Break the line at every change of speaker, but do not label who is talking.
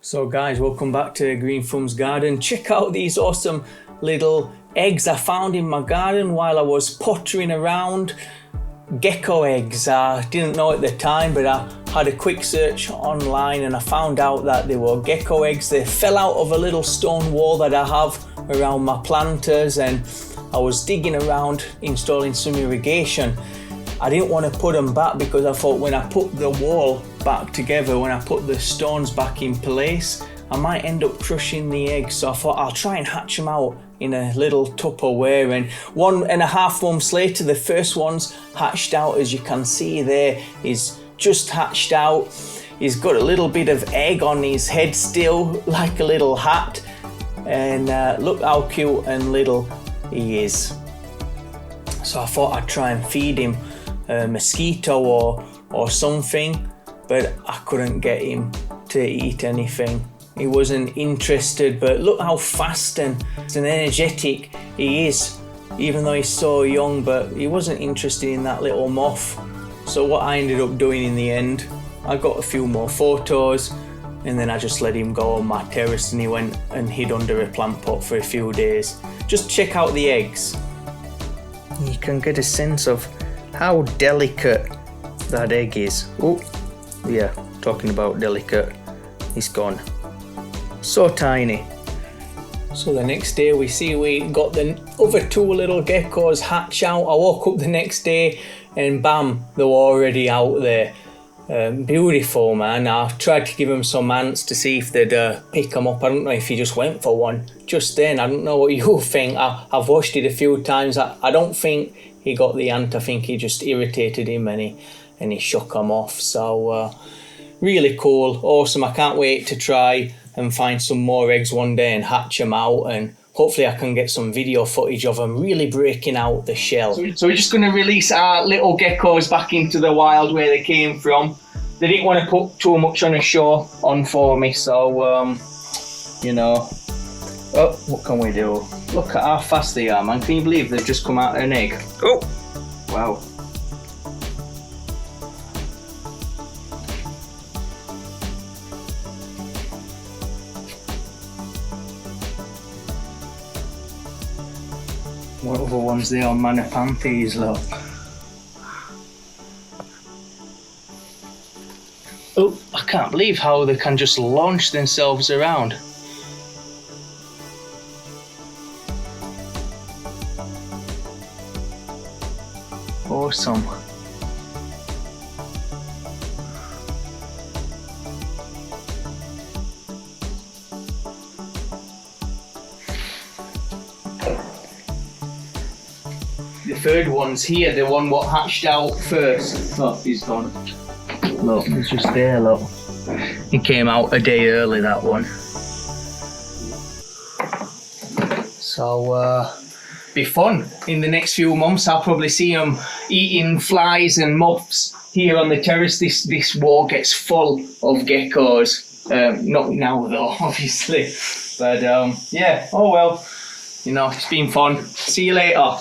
So guys, welcome back to Greenthumbs garden. Check out these awesome little eggs I found in my garden while I was pottering around. Gecko eggs. I didn't know at the time, but I had a quick search online and I found out that they were gecko eggs. They fell out of a little stone wall that I have around my planters, and I was digging around installing some irrigation. I didn't want to put them back because I thought when I put the wall back together, when I put the stones back in place, I might end up crushing the eggs. So I thought I'll try and hatch them out in a little Tupperware, and 1.5 months later the first one's hatched out. As you can see there, he's just hatched out. He's got a little bit of egg on his head still, like a little hat, and look how cute and little he is. So I thought I'd try and feed him a mosquito or something, but I couldn't get him to eat anything. He wasn't interested, but look how fast and energetic he is, even though he's so young. But he wasn't interested in that little moth. So what I ended up doing in the end, I got a few more photos and then I just let him go on my terrace, and he went and hid under a plant pot for a few days. Just check out the eggs. You can get a sense of how delicate that egg is. Oh, yeah, talking about delicate, it's gone. So tiny. So the next day we got the other 2 little geckos hatch out. I woke up the next day and bam, they were already out there. Beautiful, man. I tried to give them some ants to see if they'd pick them up. I don't know if he just went for one just then. I don't know what you think. I've watched it a few times. I don't think he got the ant. I think he just irritated him and he shook him off. So really cool, awesome. I can't wait to try and find some more eggs one day and hatch them out, and hopefully I can get some video footage of them really breaking out the shell. So we're just going to release our little geckos back into the wild where they came from. They didn't want to put too much on a show on for me, so you know. Oh, what can we do? Look at how fast they are, man. Can you believe they've just come out of an egg? Oh, wow. What other ones there on Manapanthes, look. Oh, I can't believe how they can just launch themselves around. Awesome. The third one's here, the one what hatched out first. Look, he's gone. Look, he's just there, look. He came out a day early, that one. So, be fun. In the next few months, I'll probably see him eating flies and moths here on the terrace. This wall gets full of geckos. Not now though, obviously. But yeah, oh well. You know, it's been fun. See you later.